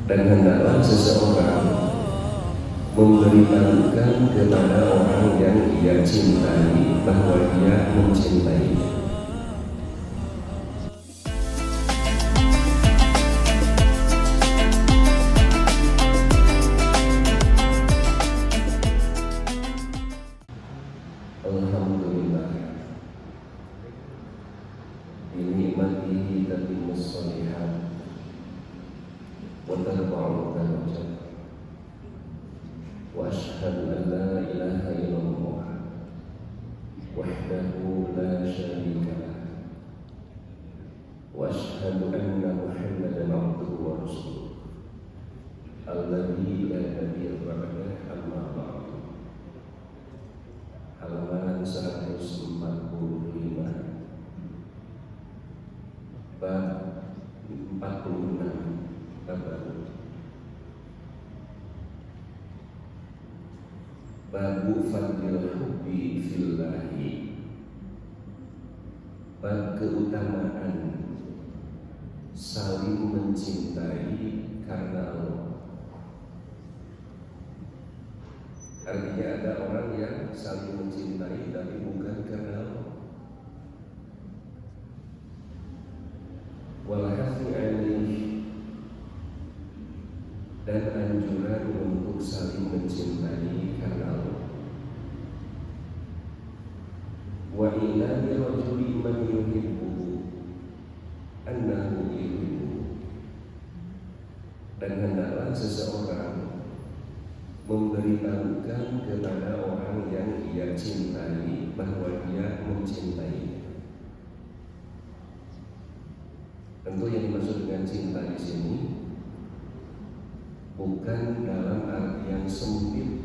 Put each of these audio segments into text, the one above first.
Dan hendaklah seseorang memberitahukan kepada orang yang ia cintai bahwa dia mencintainya. Alhamdulillah, binikmatihi tatimmus shalihat wa tarfa'u darajat. Wa asyhadu an la ilaha illallah wahdahu la syarika lah. Wa asyhadu anna Muhammadan abduhu wa rasuluh alladzi la nabiyya ba'dahu, amma ba'du. Halaman 145, bab 46, Babu fadlil hubbi fillahi, bab keutamaan saling mencintai karena Allah. Artinya ada orang yang saling mencintai tapi bukan karena Allah. Walhafi alaihi, dan anjuran untuk saling mencintai karena Allah. Wa ilani rajuli man yuhibbu annahu yuhibbu, dan hendaklah seseorang memberitahukan kepada orang yang ia cintai bahwa dia mencintainya. Tentu yang dimaksud dengan cinta di sini bukan dalam arti yang sempit,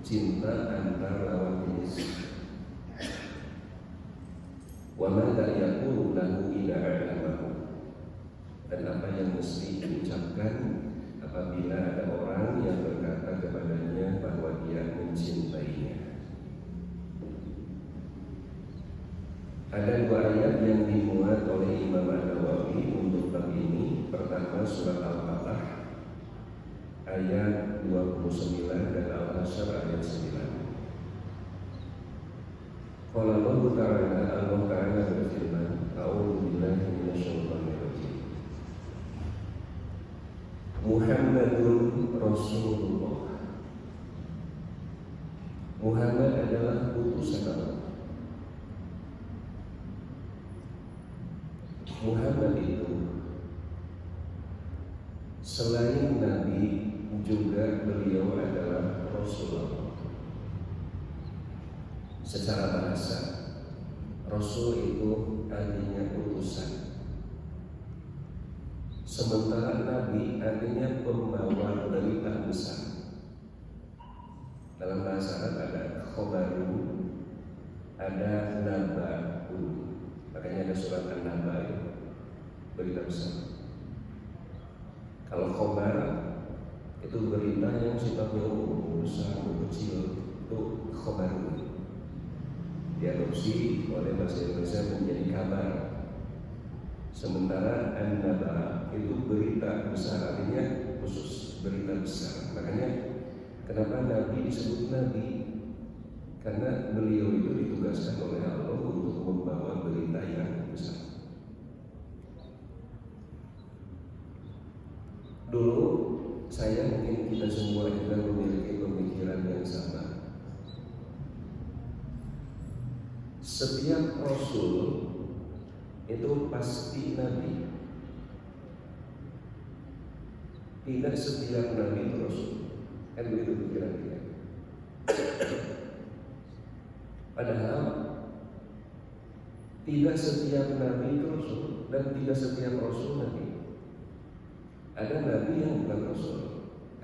cinta antar lawan jenis. Wa ma la yaqulu lahu illa a'lamahu, dan apa yang mesti diucapkan apabila ada orang yang berkata kepadanya bahwa dia mencintainya. Ada dua ayat yang dimuat oleh Imam An-Nawawi untuk bab ini. Pertama surat Al-Fatah ayat 29 dan Al-Hasyr ayat 9. Qala Allah Ta'ala berfirman, A'udzu billahi minasyaitonir rajim. Muhammadun Rasulullah. Muhammad adalah utusan Allah. Muhammad itu selain Nabi juga beliau adalah Rasulullah. Secara bahasa, Rasul itu artinya utusan. Sementara Nabi artinya pembawa berita besar. Dalam bahasa Arab ada khobarun, ada naba'un. Makanya ada surat An-Naba, berita besar. Kalau khobar itu berita yang sifatnya umum, besar, kecil, itu khobarun. Diadopsi oleh bahasa Indonesia menjadi kabar. Sementara An-Naba itu berita besar, artinya khusus berita besar. Makanya kenapa Nabi disebut Nabi? Karena beliau itu ditugaskan oleh Allah untuk membawa berita yang besar. Dulu saya, mungkin kita semua juga memiliki pemikiran yang sama. Setiap Rasul itu pasti Nabi. Tidak setiap Nabi itu Rasul. Kan begitu pikiran kita. Padahal tidak setiap Nabi itu Rasul, dan tidak setiap Rasul Nabi. Ada Nabi yang bukan Rasul,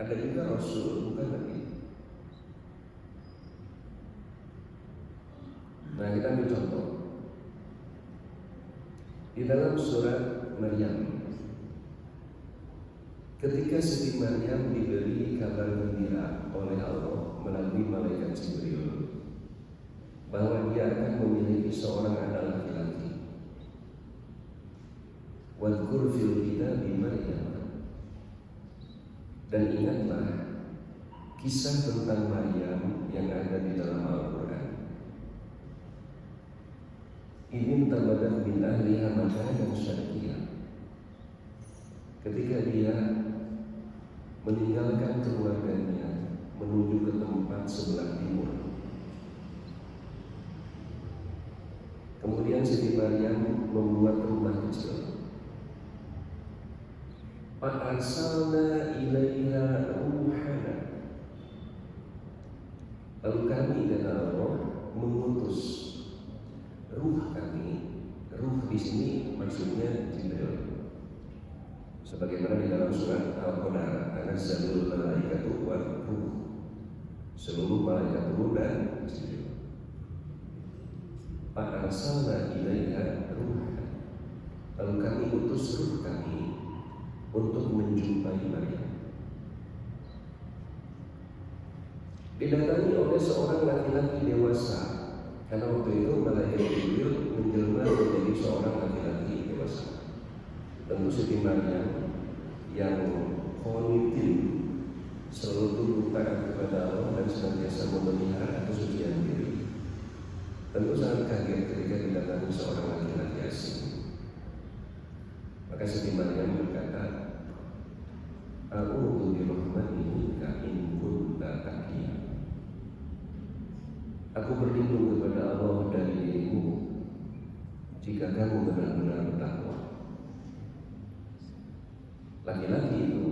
ada juga Rasul bukan Nabi. Nah, kita ambil contoh di dalam surat Maryam. Ketika Siti Maryam diberi kabar gembira oleh Allah melalui malaikat Jibril bahwa dia akan memiliki seorang anak laki-laki. Wadhkur fil kitabi Maryam Dan ingatlah kisah tentang Maryam yang ada di dalam Al-Quran. Ini tabadat min ahliha makanan syarqiyah. Ketika dia meninggalkan keluarganya menuju ke tempat sebelah timur. Kemudian Siti Maryam membuat rumah kecil. Fa'arsalna ilaiha ruhana. Lalu kami, kata Allah, mengutus ruh kami. Ruh di sini maksudnya Jibril. Sebagaimana di dalam surat Al-Qadar, tanazzalul malaikatu war ruh. Seluruh malaikat ruh dan Jibril. Fa'arsalna ilaiha ruhana. Lalu kami utus ruh kami untuk menjumpai Maryam. Didatangi oleh seorang laki-laki dewasa, karena waktu itu malaikat Jibril menjelma menjadi seorang laki-laki dewasa. Tentu Siti Maryam yang qanitin, selalu tunduk taat kepada Allah dan senantiasa memelihara kesucian diri, tentu sangat kaget ketika didatangi seorang laki-laki asing. Maka Siti Maryam berkata, A'udzu birahmani minka in kunta taqiyya. Aku berlindung kepada Allah dari dirimu jika kamu benar-benar bertakwa. Laki-laki itu,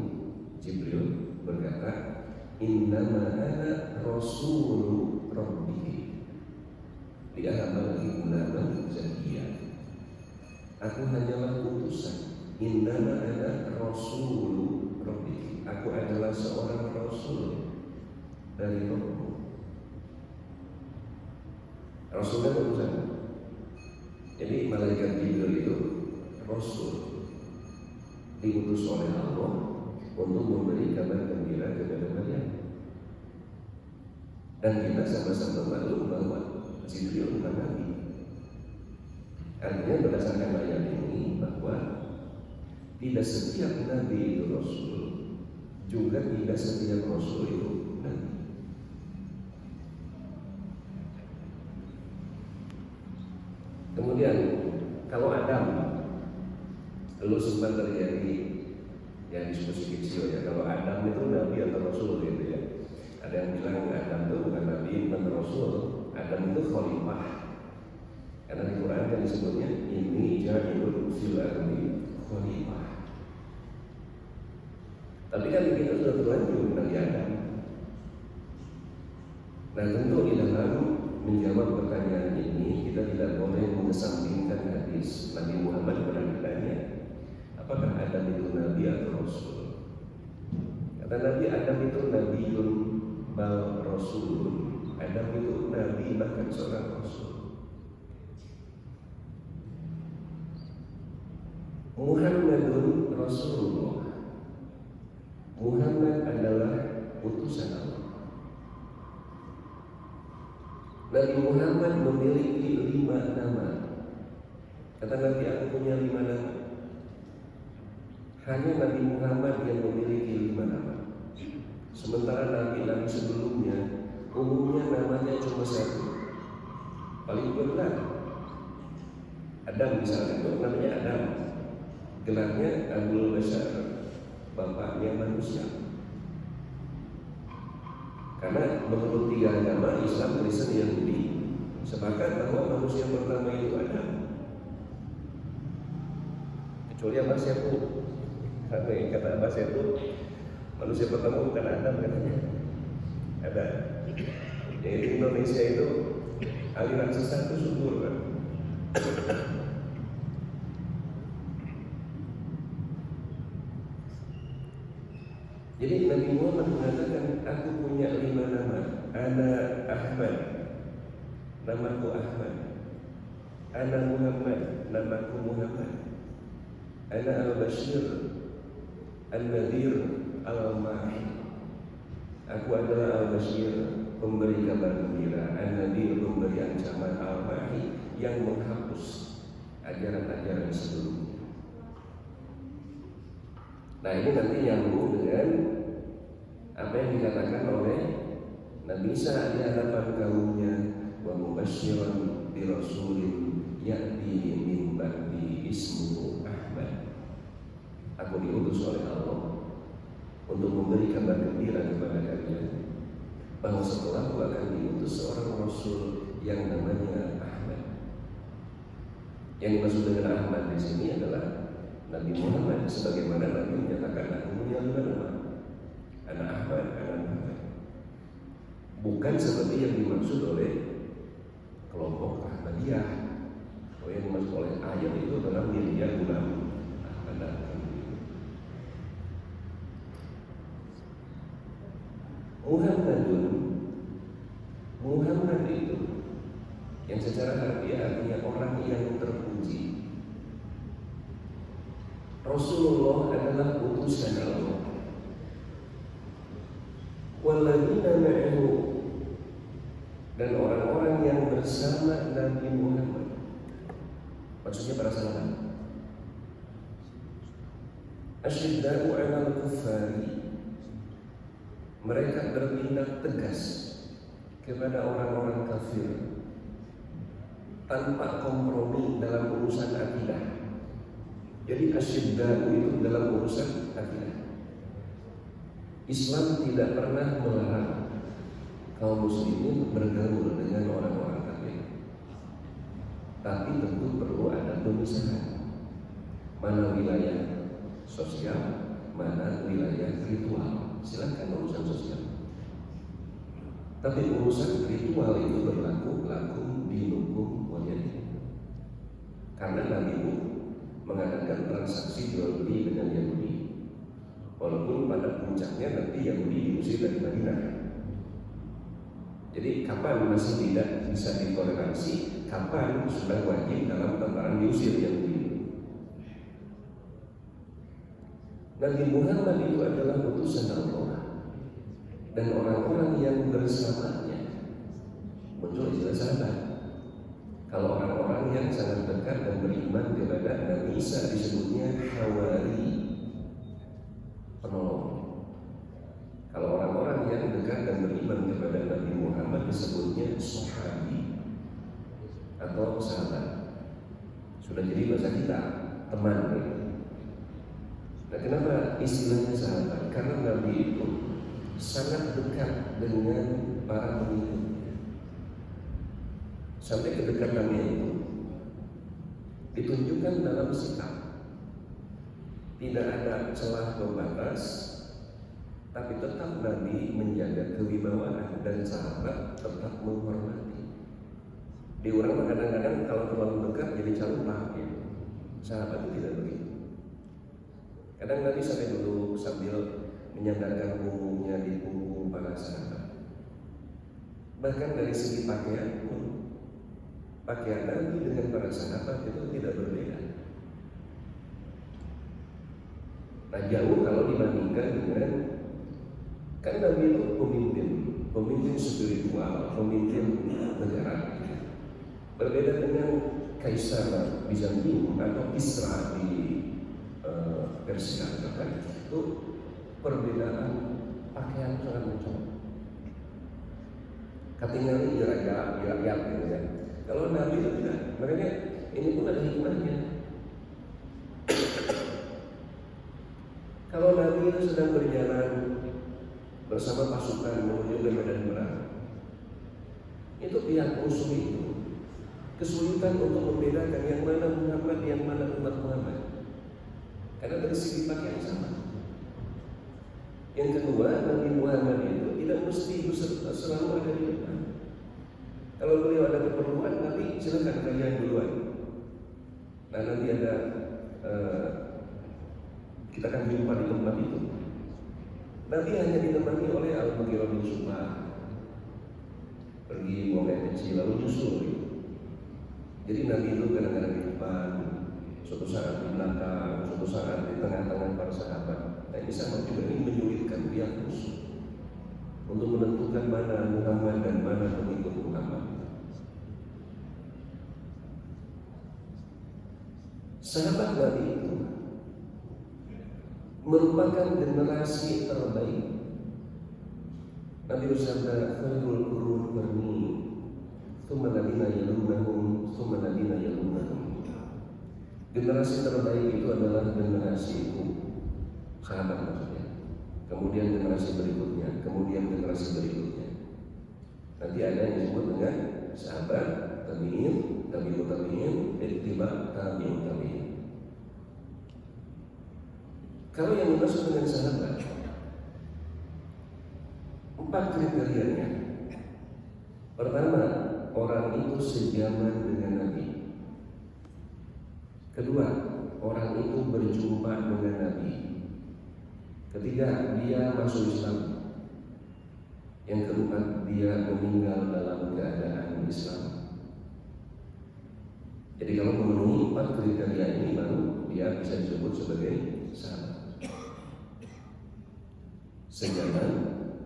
Jibril, berkata, Innama ana rasulu rabbiki li'ahaba gulaman zakiyya. Aku hanyalah utusan. Innama ana rasulu rabbiki. Aku adalah seorang rasul dari Rabbmu. Rasul kan utusan. Jadi malaikat Jibril itu rasul, diutus oleh Allah untuk memberi kabar gembira kepada Maryam. Dan kita sama-sama maklum bahwa Jibril bukan nabi. Artinya berdasarkan ayat ini bahwa tidak setiap nabi itu rasul, juga tidak setiap rasul itu nabi. Kemudian kalau Adam, dulu sempat terjadi yang diskusi kecil ya, kalau Adam itu nabi atau rasul gitu ya. Ada yang bilang Adam itu bukan nabi, bukan rasul. Adam itu khalifah. Karena di Quran kan disebutnya ini ja'ilun fil ardi khalifah. Tapi kan kita sudah terlanjur Nabi Adam. Nah tentu di dalam menjawab pertanyaan ini kita tidak boleh mengesampingkan hadis Nabi Muhammad pernah ditanya, apakah Adam itu nabi atau rasul? Kata Nabi, Adam itu nabiun bal rasulun. Adam itu nabi bahkan seorang rasul. Muhammadun Rasulullah. Muhammad adalah utusan Allah. Nabi Muhammad memiliki 5 nama. Kata Nabi, aku punya 5 nama. Hanya Nabi Muhammad yang memiliki 5 nama. Sementara nabi-nabi sebelumnya umumnya namanya cuma 1. Paling benar Adam misalnya, itu namanya Adam. Gelarnya Abdul Bashar, bapaknya manusia. Karena menurut 3 agama Islam, Kristen, Yahudi sepakat bahwa manusia pertama itu Adam. Kecuali Abbas itu, kata Abbas itu manusia pertama bukan Adam katanya. Ada. Jadi Indonesia itu aliran sesat itu subur kan. Jadi Nabi Muhammad mengatakan, aku punya 5 nama. Ana Ahmad, namaku Ahmad. Ana Muhammad, namaku Muhammad. Ana Al-Bashir, Al-Nadir, Al-Mahi. Aku adalah Al-Bashir, pemberi kabar gembira. Al-Nadir, pemberi ancaman. Al-Mahi, yang menghapus ajaran-ajaran sebelumnya. Nah ini nanti nyambung dengan apa yang dikatakan oleh Nabi Isa di hadapan kaumnya, wa mubasysyiran bi rasulin ya'ti min ba'di ismuhu Ahmad. Aku diutus oleh Allah untuk memberi kabar gembira kepada kalian bahwa setelahku akan diutus seorang rasul yang namanya Ahmad. Yang dimaksud dengan Ahmad di sini adalah Nabi Muhammad, sebagaimana Nabi menyatakan aku punya 5 nama, anak Ahmad, anak Muhammad. Bukan seperti yang dimaksud oleh kelompok Ahmadiyah. Yang dimaksud oleh ayat itu adalah Mirya Gulam Ahmad. Muhammad itu yang secara harfiah artinya orang yang terpuji. Rasulullah adalah utusan Allah. Walladzina ma'ahu, dan orang-orang yang bersama Nabi Muhammad. Maksudnya para sahabat. Asyidda'u 'alal kuffari, mereka bertindak tegas kepada orang-orang kafir tanpa kompromi dalam urusan akidah. Jadi asyidda'u itu dalam urusan akidah. Islam tidak pernah melarang kaum muslimin bergaul dengan orang-orang kafir, tapi tentu perlu ada pemisahan. Mana wilayah sosial, mana wilayah ritual. Silakan urusan sosial, tapi urusan ritual itu berlaku lakum dinukum waliyadin. Karena Nabi mengadakan transaksi jual beli dengan Yahudi, walaupun pada puncaknya nanti Yahudi diusir dari Madinah. Jadi kapan masih tidak bisa ditoleransi, kapan sudah wajib dalam tataran diusir Yahudi. Nabi Muhammad itu adalah utusan Allah, dan orang-orang yang bersamanya muncul istilah sahabat. Kalau orang-orang yang sangat dekat dan beriman kepada Nabi Isa disebutnya hawari, penolong. Kalau orang-orang yang dekat dan beriman kepada Nabi Muhammad disebutnya sahabi atau sahabat. Sudah jadi bahasa kita, teman gitu. Nah, kenapa istilahnya sahabat? Karena Nabi itu sangat dekat dengan para pengikutnya. Sampai kedekatannya itu ditunjukkan dalam sikap. Tidak ada celah pembatas, tapi tetap Nabi menjaga kewibawaan dan sahabat tetap menghormati. Di orang kadang-kadang kalau terlalu dekat jadi calon ya. Sahabat itu tidak begitu. Kadang Nabi sampai duduk sambil menyandarkan punggungnya di punggung para sahabat. Bahkan dari segi pakaian pun, pakaian Nabi dengan para sahabat itu tidak berbeda. Nah, jauh kalau dibandingkan dengan, kan Nabi itu pemimpin spiritual, pemimpin negara. Berbeda dengan Kaisar Bizantium atau Kisra di Persia, bahkan itu perbedaan pakaian sangat mencolok. Katingali rakyat gitu ya. Kalau Nabi itu tidak, makanya ini pun ada hikmahnya. Kalau Nabi itu sedang berjalan bersama pasukan menuju ke medan perang, itu pihak musuh itu kesulitan untuk membedakan yang mana Muhammad, yang mana umat Muhammad. Karena dari segi pakaian sama. Yang kedua, Nabi Muhammad itu tidak mesti selalu ada di depan. Kalau beliau ada keperluan, Nabi silakan kalian duluan. Nah, nanti ada kita akan jumpa di tempat itu. Nabi hanya ditemani oleh Al-Mughirah bin Syu'bah. Pergi buang air kecil lalu nyusul. Jadi Nabi itu kadang-kadang di depan, suatu saat di belakang, suatu saat di tengah-tengah para sahabat. Nah, ini sama juga, ini menyulitkan pihak musuh untuk menentukan mana Muhammad dan mana pengikut Muhammad. Sahabat Nabi itu merupakan generasi terbaik Nabi bersabda, "Khairul qurun qarni, tsumma alladziina yalunahum, tsumma alladziina yalunahum." Generasi terbaik itu adalah generasiku, sahabat maksudnya. Kemudian generasi berikutnya, kemudian generasi berikutnya. Nanti ada yang disebut dengan sahabat, tabi'in, tabi'ut tabi'in, ittiba' tabi'ut tabi'in. Kalau yang dimaksud dengan sahabat, 4 kriterianya. Pertama, orang itu sejaman dengan Nabi. Kedua, orang itu berjumpa dengan Nabi. Ketiga, dia masuk Islam. Yang keempat, dia meninggal dalam keadaan Islam. Jadi kalau memenuhi 4 kriteria ini, baru dia bisa disebut sebagai sahabat. Sejaman,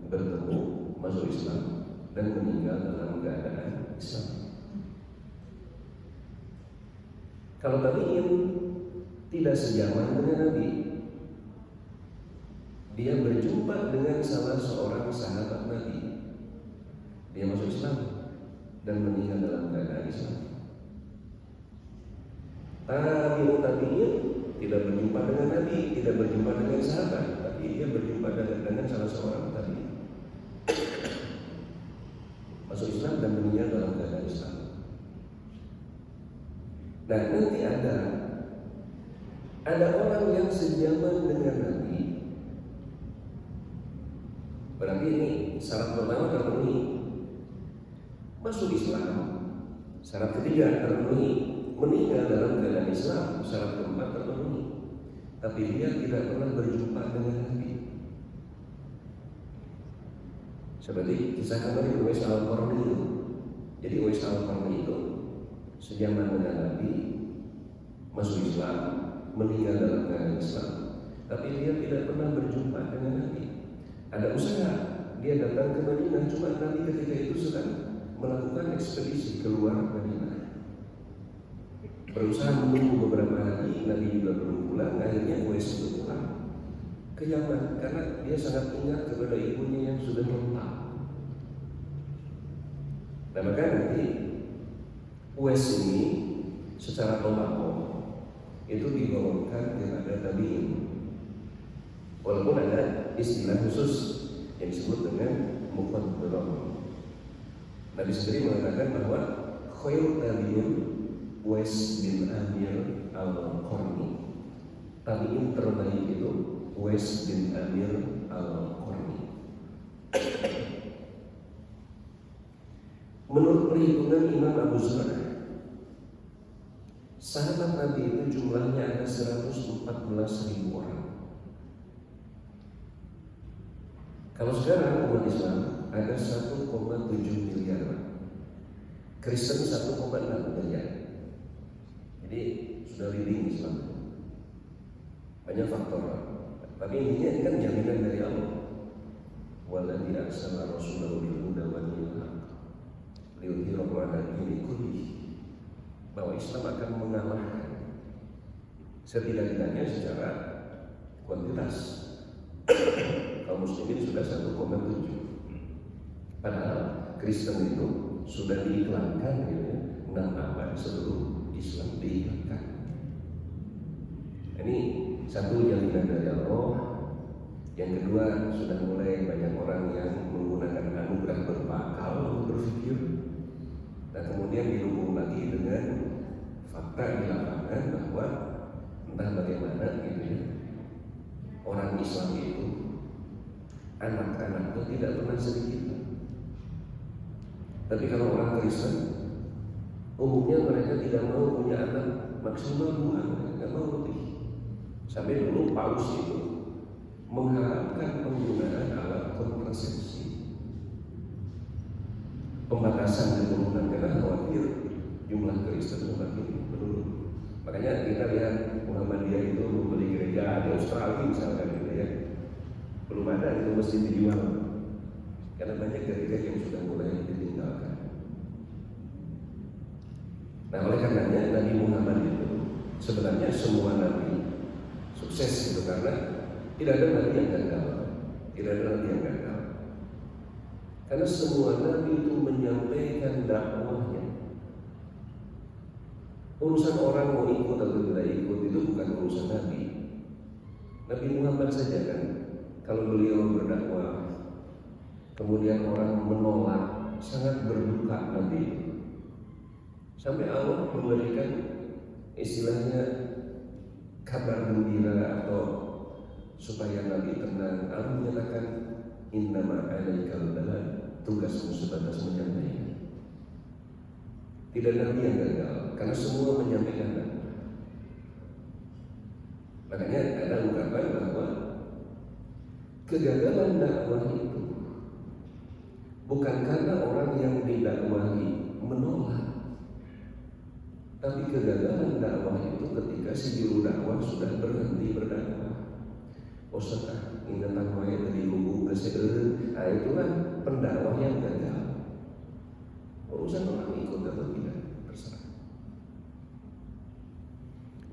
bertemu, masuk Islam, dan meninggal dalam keadaan Islam. Kalau tabi'in tidak sejaman dengan Nabi, dia berjumpa dengan salah seorang sahabat Nabi, dia masuk Islam dan meninggal dalam keadaan Islam. Tabi'ut tabi'in tidak berjumpa dengan Nabi, tidak berjumpa dengan sahabat, tapi dia berjumpa dengan salah seorang tabi'in, masuk Islam dan meninggal dalam keadaan Islam. Nah, nanti ada orang yang sejaman dengan Nabi. Berarti ini syarat pertama terpenuhi, masuk Islam. Syarat ketiga terpenuhi, meninggal dalam keadaan Islam. Syarat keempat terpenuhi, tapi dia tidak pernah berjumpa dengan Nabi. Seperti kisah kemarin Uwais Al-Qarni itu. Jadi Uwais Al-Qarni itu sejaman dengan Nabi, masuk Islam, meninggal dalam keadaan Islam, tapi dia tidak pernah berjumpa dengan Nabi. Ada usaha, dia datang ke Madinah, cuma Nabi ketika itu sedang melakukan ekspedisi keluar Madinah. Berusaha menunggu beberapa hari, Nabi juga belum pulang. Akhirnya Uwais itu pulang ke Yaman karena dia sangat ingat kepada ibunya yang sudah menetap. Nah, maka nanti Uwais ini secara total itu digolongkan kepada tabi'in. Walaupun ada istilah khusus yang disebut dengan mufaddalun. Nabi sendiri mengatakan bahwa khairut tabi'in Uwais bin Amir Al-Qarni. Tabi'in terbaik itu Uwais bin Amir Al-Qarni. Menurut perhitungan Imam Abu Zur'ah, sahabat Nabi itu jumlahnya ada 114.000 orang. Kalau sekarang umat Islam ada 1,7 miliar, Kristen 1,6 miliar. Jadi sudah leading Islam. Banyak faktor, tapi intinya ini kan jaminan dari Allah. Waladzi arsala rasulahu bil huda wa dinil haq liyudhhirahu 'ala dini kullihi, bahwa Islam akan mengalahkan setidak-tidaknya secara kuantitas kaum muslimin sudah 1,7. Padahal Kristen itu sudah diiklankan gitu ya, 6 abad seluruh Islam diiklankan. Ini satu jaminan dari Allah. Yang kedua, sudah mulai banyak orang yang menggunakan anugerah berakal untuk berpikir. Dan kemudian didukung lagi dengan fakta di lapangan bahwa entah bagaimana gitu ya, orang Islam itu anak-anaknya tidak pernah sedikit. Tapi kalau orang Kristen, umumnya mereka tidak mau punya anak maksimal 2, nggak mau lebih. Sampai dulu Paus itu mengharapkan penggunaan alat kontrasepsi, pembatasan keturunan, karena khawatir jumlah Kristen semakin menurun. Makanya kita lihat Muhammadiyah itu membeli gereja di Australia misalkan gitu ya, belum ada itu mesti dijual karena banyak gereja yang sudah mulai ditinggalkan. Nah, oleh karenanya Nabi Muhammad itu sebenarnya semua nabi sukses gitu, karena tidak ada nabi yang gagal, tidak ada nabi yang gagal. Karena semua nabi itu menyampaikan dakwahnya. Urusan orang mau ikut atau tidak ikut itu bukan urusan nabi. Nabi Muhammad saja kan, kalau beliau berdakwah kemudian orang menolak, sangat berduka Nabi. Sampai Allah memberikan istilahnya kabar gembira atau supaya Nabi tenang. Allah menyatakan innama alaikal balagh, tugasmu sebatas menyampaikan. Tidak Nabi yang gagal, karena semua menyampaikan dakwah. Makanya ada ungkapan bahwa kegagalan dakwah itu bukan karena orang yang didakwahi menolak, tapi kegagalan dakwah itu ketika si juru dakwah sudah berhenti berdakwah. Ustaz, ingatan wae tadi hubung ke seueur, nah itulah pendakwah yang gagal. Urusan orang ikut atau tidak terserah.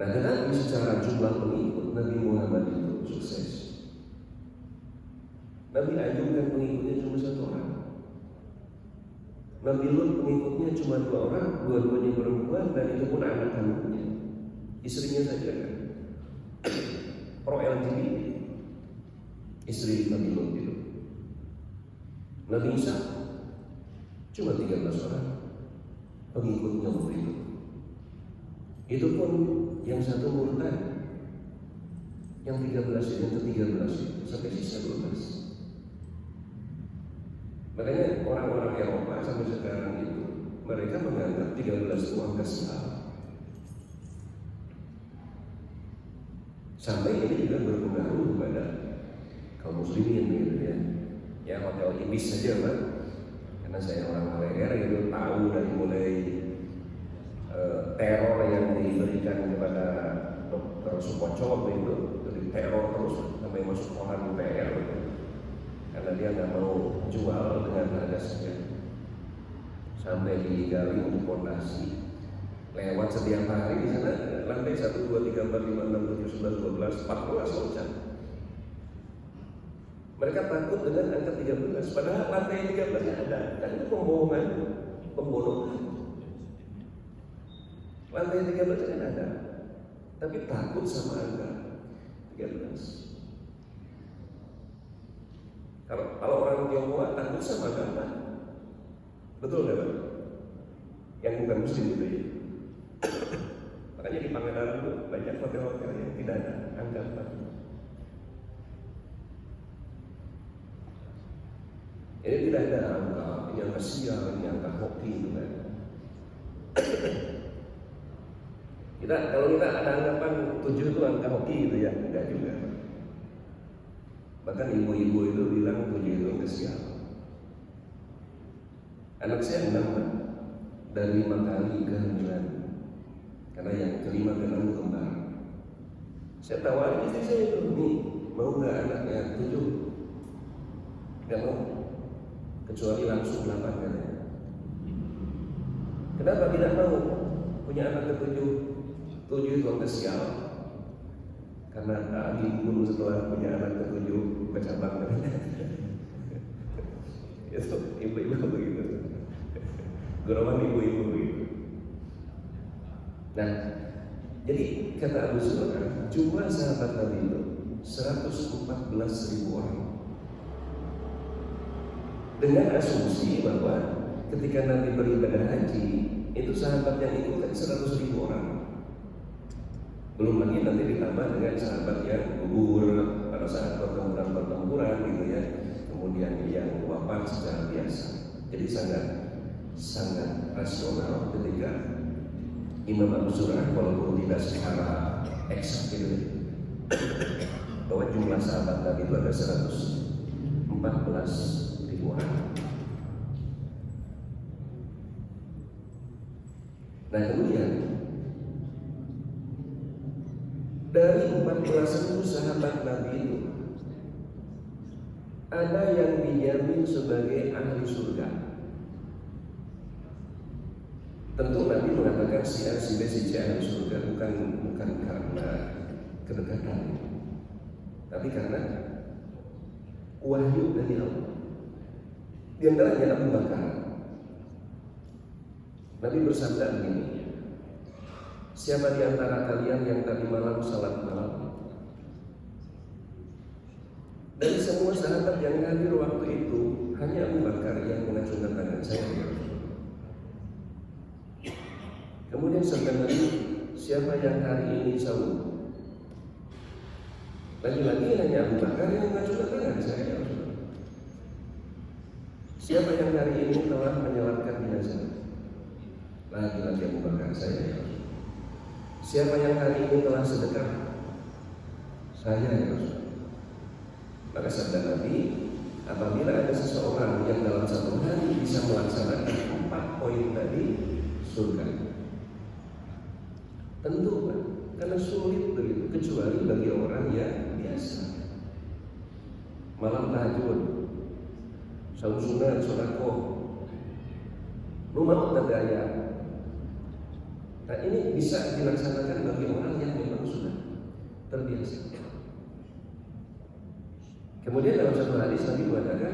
Nah, tetapi secara jumlah pengikut Nabi Muhammad itu sukses. Nabi Ayub kan pengikutnya cuma 1 orang. Nabi Lut pengikutnya cuma 2 orang, dua-duanya perempuan dan itu pun anak kandungnya. Istrinya saja kan pro LGBT. Istri Nabi Lut itu. Nabi Isa cuma 13 orang pengikutnya waktu itu. Itu pun yang satu murtad, yang 13 yang ke-13 itu sampai sisa 12. Makanya orang-orang Eropa sampai sekarang itu mereka menganggap 13 itu angka sial. Sampai ini juga berpengaruh kepada kaum muslimin gitu ya. Ya hotel Ibis saja Pak. Karena saya orang Malaysia itu tahu dari mulai teror yang diberikan kepada Dr. Sukoco itu diteror terus sampai masuk koran UPR gitu. Karena dia nggak mau jual dengan harga sekian, sampai digali untuk fondasi. Lewat setiap hari di sana lantai 1, 2, 3, 4, 5, 6, 7, 11, 12, 14 loncat. Mereka takut dengan angka 13, padahal lantai 13-nya ada. Dan itu pembohongan, pembodohan. Lantai 13 kan ada, tapi takut sama angka 13. Kalau orang Tionghoa takut sama agama, betul nggak Pak? Yang bukan muslim itu ya. Makanya di Pangandaran itu banyak hotel-hotel yang tidak ada angka 4. Ini tidak ada angka, ini angka sial, ini angka hoki itu kan. Kalau kita ada anggapan 7 itu angka hoki gitu ya, enggak juga. Bahkan ibu-ibu itu bilang 7 itu angka sial. Anak saya 6 dan 5 kali kehamilan, karena yang kelima ke-6 itu kembar. Saya tawari istri saya itu, nih mau nggak anaknya 7? Nggak mau, kecuali langsung 8 katanya. Kenapa tidak mau punya anak ke-7? 7 itu angka sial. Karena ibu setelah punya anak ke-7 bercabang katanya. Itu ibu-ibu begitu. Golongan ibu-ibu begitu. Nah, jadi kata Abu Zur'ah, jumlah sahabat Nabi itu 114.000 orang. Dengan asumsi bahwa ketika Nabi beribadah haji, itu sahabat yang ikut kan 100.000 orang. Belum lagi nanti ditambah dengan sahabat yang gugur pada saat pertempuran gitu ya, kemudian yang wafat secara biasa. Jadi sangat rasional ketika Imam Abu Zur'ah walaupun tidak secara eksak gitu, bahwa jumlah sahabat Nabi itu ada 114.000 orang. Nah kemudian dari 14.000 sahabat Nabi itu ada yang dijamin sebagai ahli surga. Tentu Nabi mengatakan si A, si B, si C ahli surga bukan karena kedekatan, tapi karena wahyu dari Allah. Di antaranya Abu Bakar. Nabi bersabda begini, siapa di antara kalian yang tadi malam salat malam? Dari semua sahabat yang hadir waktu itu, hanya Abu Bakar yang mengacungkan tangan, saya ya Rasulullah. Kemudian sabda Nabi, siapa yang hari ini sahur? Lagi-lagi hanya Abu Bakar yang mengacungkan tangan, saya ya Rasulullah. Siapa yang hari ini telah menyolatkan jenazah? Lagi-lagi Abu Bakar, saya ya Rasulullah. Siapa yang hari ini telah sedekah? Saya ya Rasulullah. Maka sabda Nabi, apabila ada seseorang yang dalam satu hari bisa melaksanakan 4 poin tadi, surga. Tentu Pak, karena sulit begitu, kecuali bagi orang yang biasa. Malam tahajud, saum sunat, sedekah, lu mau tak gaya. Nah ini bisa dilaksanakan bagi orang yang memang sudah terbiasa. Kemudian dalam satu hadis Nabi mengatakan,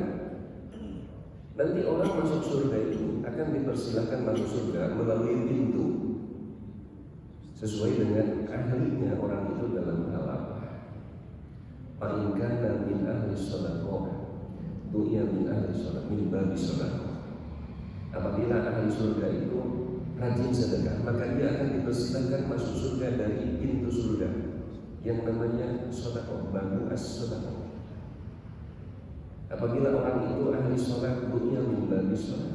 nanti orang masuk surga itu akan dipersilahkan masuk surga melalui pintu sesuai dengan ahlinya orang itu dalam hal apa. Paling kana min ahli shadaqah, dunia min ahli shadaqah, min babi shadaqah. Apabila ahli surga itu rajin sedekah, maka dia akan dipersilahkan masuk surga dari pintu surga yang namanya shadaqah, babu as-shadaqah. Apabila orang itu ahli sholat, dunia min babi sholat,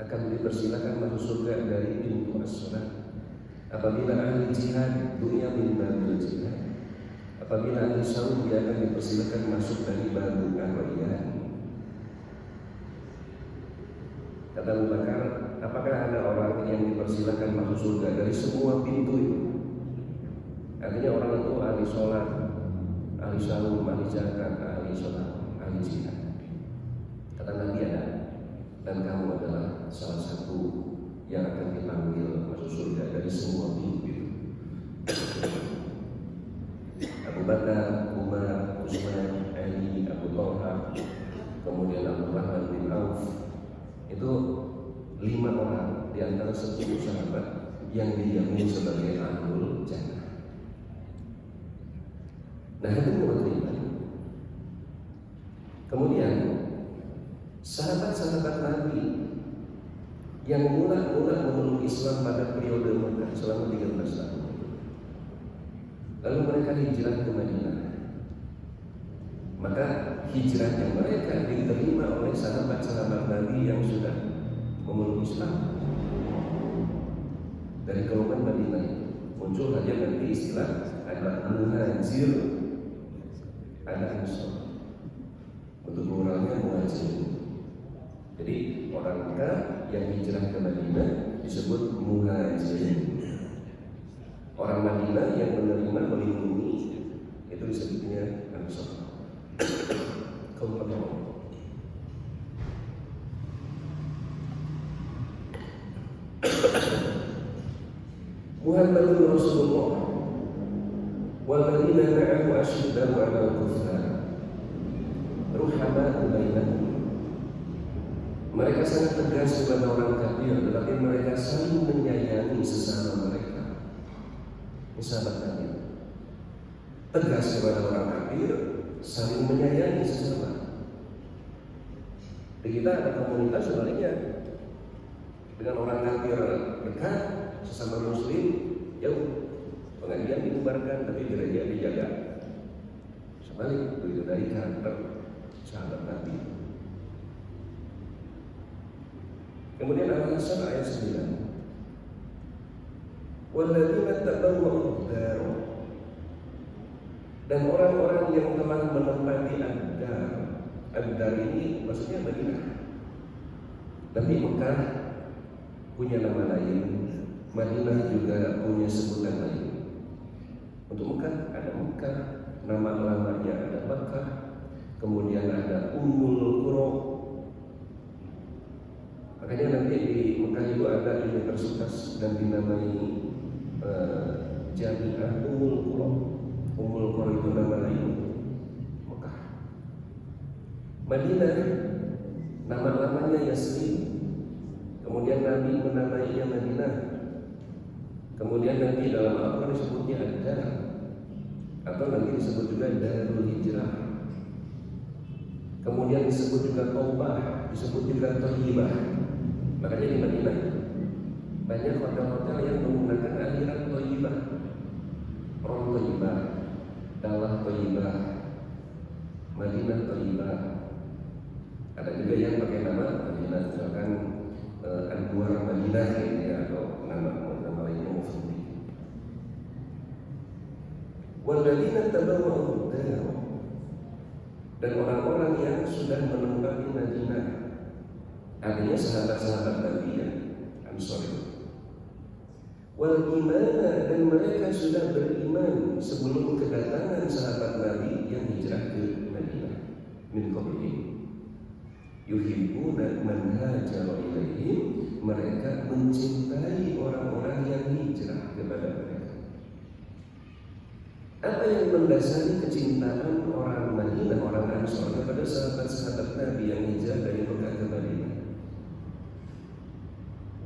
akan dipersilakan masuk surga dari pintu as-sholat. Apabila ahli jihad, dunia min babi jihad. Apabila ahli saum, dia akan dipersilakan masuk dari babu ar-rayyan. Kata Abu Bakar, apakah ada orang yang dipersilakan masuk surga dari semua pintu itu? Artinya orang itu ahli sholat, ahli saum, ahli zakat, ahli sholat, ahli jihad. Kata Nabi ada, dan kamu adalah salah satu yang akan dipanggil masuk surga dari semua pintu itu. Abu Bakar, Umar, Utsman, Ali, Abu Talha, kemudian Abu Rahman bin Auf, itu 5 orang di antara 10 sahabat yang dijamin sebagai ahlul jannah. Nah itu menerima. Kemudian sahabat-sahabat Nabi yang mula-mula memeluk Islam pada periode Mekah selama 13 tahun, lalu mereka hijrah ke Madinah. Maka hijrahnya mereka diterima oleh sahabat-sahabat Nabi yang sudah memeluk Islam. Dari kaum Madinah muncul saja nanti istilah ada muhajir, ada ansor. Untuk pluralnya muhajir. Jadi orang Mekah yang hijrah ke Madinah disebut muhajir. Orang Madinah yang menerima melindungi itu disebutnya ansor. Kaum pertama. Muhammadur Rasulullah walladzina ma'ahu asyidda'u 'alal kuffar ruhama'u bainahum. Mereka sangat tegas kepada orang kafir, tetapi mereka saling menyayangi sesama mereka. Ini sahabat Nabi. Tegas kepada orang kafir, saling menyayangi sesama. Di kita ada komunitas sebaliknya. Dengan orang kafir dekat, sesama muslim jauh. Pengajian dibubarkan, tapi gereja dijaga. Sebalik begitu dari karakter sahabat Nabi. Kemudian Al-Hasan ayat 9. Walladzina tabawwa'ud dar, dan orang-orang yang telah menempati ad-dar. Ad-dar ini maksudnya Madinah. Tapi Mekah punya nama lain, Madinah juga punya sebutan lain. Untuk Mekah ada Mekah, nama lamanya ada Mekah, kemudian ada Ummul Qura. Makanya nanti di Mekah itu ada universitas dan dinamai Jami'ah Ummul Qura. Ummul Qura itu nama lain Mekah. Madinah Nama-namanya Yasrib. Kemudian Nabi menamainya Madinah. Kemudian nanti dalam Al-Quran disebutnya Ad-Dar, atau nanti disebut juga Darul Hijrah. Kemudian disebut juga Taubah, disebut juga Thayyibah. Makanya di Madinah banyak hotel-hotel yang menggunakan aliran Thayyibah. Rom Thayyibah, Dalah Thayyibah, Madinah Thayyibah. Ada juga yang pakai nama Madinah, misalkan Anwar Madinah ya, atau nama lainnya Mufti. Walladzina tabawwa'u ad-dar, dan orang-orang yang sudah menempati Madinah, artinya sahabat-sahabat Nabi ya, Ansor itu. Wal imana, dan mereka sudah beriman sebelum kedatangan sahabat Nabi yang hijrah ke Madinah. Min qablihim yuhibbuna man hajara ilaihim, mereka mencintai orang-orang yang hijrah kepada mereka. Apa yang mendasari kecintaan orang Madinah, orang Ansor kepada sahabat-sahabat Nabi yang hijrah dari Mekah ke Madinah?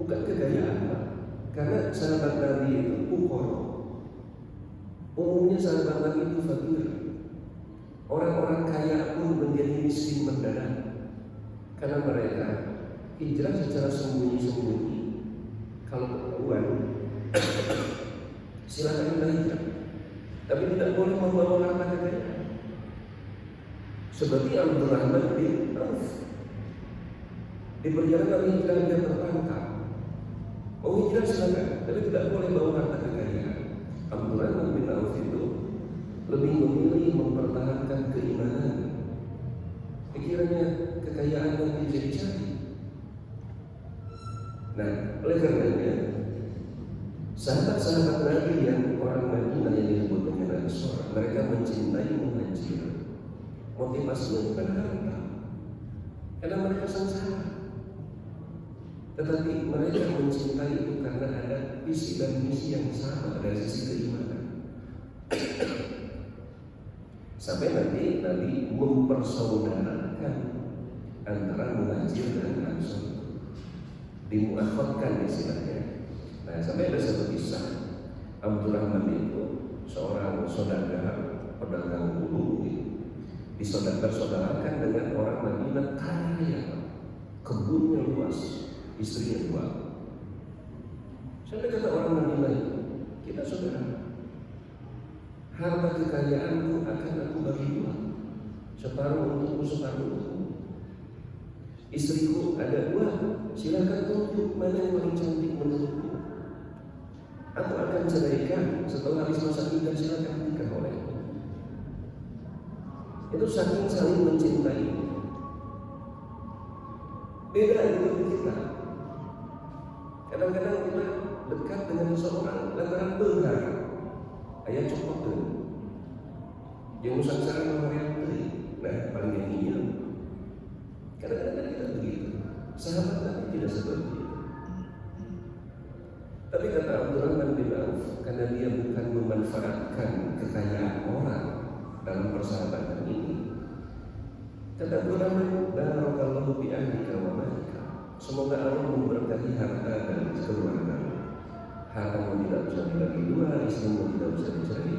Bukan kekayaan, Pak. Karena sahabat Nabi itu pukor. Umumnya sahabat Nabi itu fakir. Orang-orang kaya pun menjadi miskin mendadak. Karena mereka hijrah secara sembunyi-sembunyi. Kalau ketahuan, silakan kita hijrah, tapi tidak boleh membawa harta kekayaan. Seperti Abdurrahman bin Auf, di perjalanan hijrah dia tertangkap. Mau hijrah silakan, tapi tidak boleh bawa harta kekayaan. Abdurrahman bin Auf itu lebih memilih mempertahankan keimanan. Pikirannya kekayaan yang dicari-cari. Nah, oleh karenanya sahabat-sahabat Nabi yang orang Madinah yang disebut dengan Ansor, mereka mencintai muhajir. Motivasinya bukan harta, karena mereka sengsara. Tetapi mereka mencintai itu karena ada visi dan misi yang sama dari sisi keimanan. Sampai nanti Nabi mempersaudarakan antara muhajir dan Ansor, dimuakhadkan istilahnya. Nah, sampai ada satu kisah, Abdurrahman itu seorang saudagar pedagang bulu, disaudarakan dengan orang Madinah kaya, kebunnya luas, istrinya dua. Sampai kata orang Madinah itu, kita saudara, harta kekayaanku akan aku bagi dua, separuh untukmu, separuh untukmu. Istriku ada dua, silakan tunjuk mana yang paling cantik menurutmu. Aku akan ceraikan setelah habis masa iddah, silakan nikah olehku. Itu saking saling mencintai. Beda dengan kita. Kadang-kadang kita dekat dengan seseorang lantaran bengar. Ayah cukup tuh. Yang nusantara memorial beli. Nah, paling ini. Kadang-kadang kita begitu. Sahabat Nabi tidak seperti itu. Tapi kata Abdurrahman bin Auf, karena dia bukan memanfaatkan kekayaan orang dalam persahabatan ini, kata Abdurrahman, barakallahu bi ahlika wa malika, semoga Allah memberkahi harta dan keluarga. Hartamu tidak bisa dibagi dua, istrimu tidak bisa dicerai.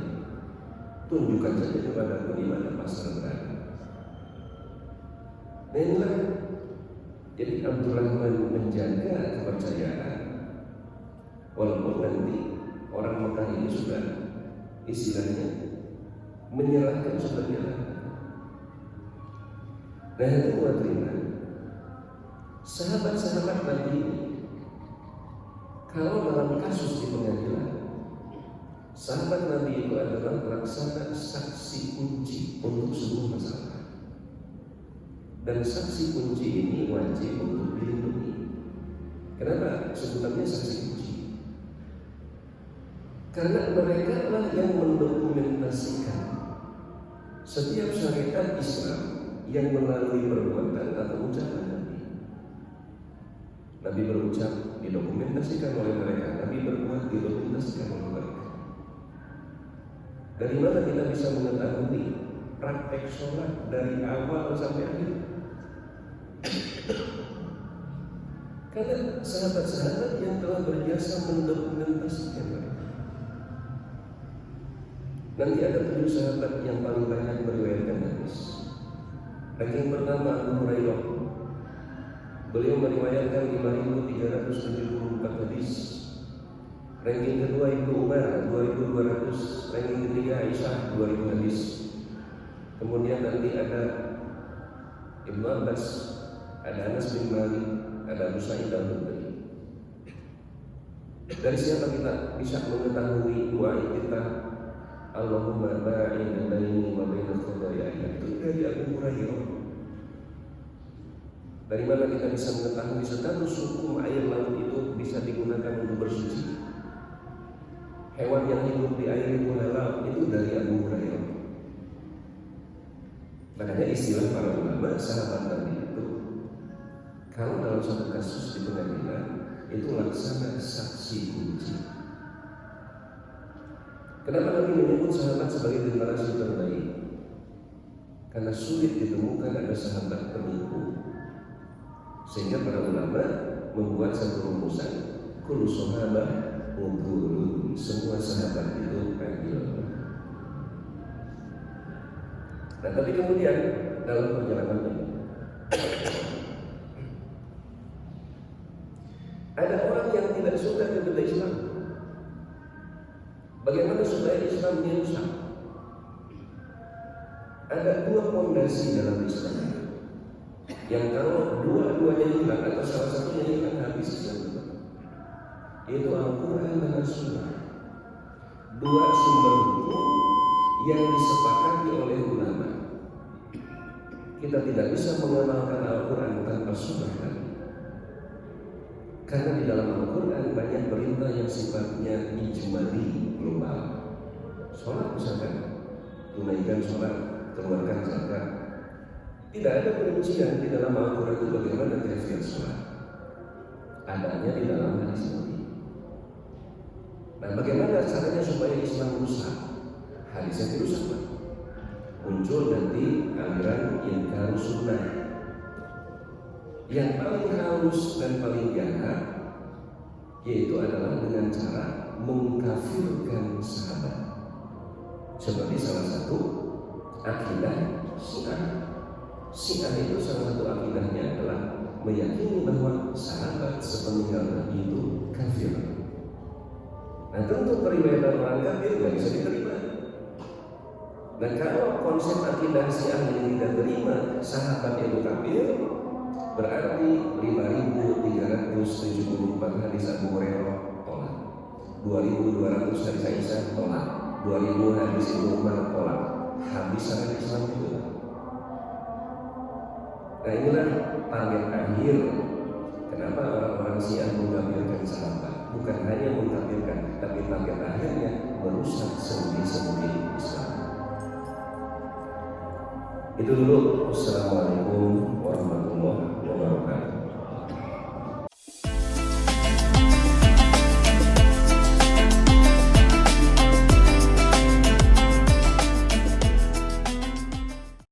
Tunjukkan saja kepadaku di mana pasar berada. Nah, inilah jadi Abdurrahman menjaga kepercayaan, walaupun nanti orang Mekah ini sudah istilahnya menyerahkan sebagian harta. Nah, itu buatnya sahabat-sahabat Nabi ini, kalau dalam kasus di pengadilan, sahabat Nabi itu adalah pelaksana saksi kunci untuk sebuah masalah. Dan saksi kunci ini wajib untuk dilindungi. Kenapa sebutannya saksi kunci? Karena mereka lah yang mendokumentasikan setiap syariat Islam yang melalui perbuatan atau ucapan Nabi. Nabi berucap, didokumentasikan oleh mereka. Nabi berbuat, didokumentasikan oleh mereka. Dari mana kita bisa mengetahui praktek sholat dari awal sampai akhir? Karena sahabat-sahabat yang telah berjasa mendokumentasikan mereka. Nanti ada 7 sahabat yang paling banyak meriwayatkan hadis. Ranking pertama Abu Hurairah. Beliau meriwayatkan 5.374 hadis. Ranking kedua Ibnu Umar 2.200. Ranking ketiga Aisyah 2.000 hadis. Kemudian nanti ada Ibnu Abbas, ada Anas bin Malik, ada Abu Sa'id Al-Khudri. Dari siapa kita bisa mengetahui doa kita Allahumma ba'id baini wa baina khataaya? Itu dari Abu Hurairah. Dari mana kita bisa mengetahui status hukum air laut itu bisa digunakan untuk bersuci? Hewan yang hidup di air itu halal, itu dari Abu Hurairah. Makanya istilah para ulama sahabat Nabi itu, kalau dalam satu kasus di pengadilan itu laksana saksi kunci. Kenapa Nabi menyebut sahabat sebagai generasi terbaik? Karena sulit ditemukan ada sahabat penipu. Sehingga para ulama membuat satu rumusan, kullu sahabah udhulun, semua sahabat itu adil. Nah, tapi kemudian dalam perjalanan ini ada orang yang tidak suka kepada Islam. Bagaimana supaya Islam dirusak? Ada 2 fondasi dalam Islam yang kalau dua-duanya hilang atau salah satunya hilang habis Islam, yaitu Al-Quran dan As-Sunnah. 2 sumber hukum yang disepakati oleh ulama. Kita tidak bisa mengamalkan Al-Quran tanpa Sunnah lagi. Karena di dalam Al-Quran banyak perintah yang sifatnya ijmali, global. Sholat misalkan, tunaikan sholat, keluarkan zakat. Tidak ada perincian di dalam Al-Quran itu bagaimana kaifiat sholat. Adanya di dalam hadis Nabi. Nah, bagaimana caranya supaya Islam rusak? Hadisnya dirusak, Pak. Muncul nanti aliran inkar sunnah. Yang paling halus dan paling jahat yaitu adalah dengan cara mengkafirkan sahabat. Seperti salah satu akidah Syiah. Syiah itu salah satu akidahnya adalah meyakini bahwa sahabat sepeninggal Nabi itu kafir. Nah, tentu periwayatan orang kafir tidak bisa diterima. Nah, kalau konsep akidah Syiah yang tidak terima sahabat itu kafir, berarti 5.374 hadis Abu Hurairah tolak, 2.200 hadis Aisyah tolak, 2.000 hadis Ibnu Umar tolak. Habis sangat Islam itu. Nah, inilah target akhir kenapa orang-orang Syiah mengkafirkan sahabat. Bukan hanya mengkafirkan, tapi target akhirnya merusak sendi-sendi Islam. Itu dulu. Wassalamualaikum warahmatullahi wabarakatuh.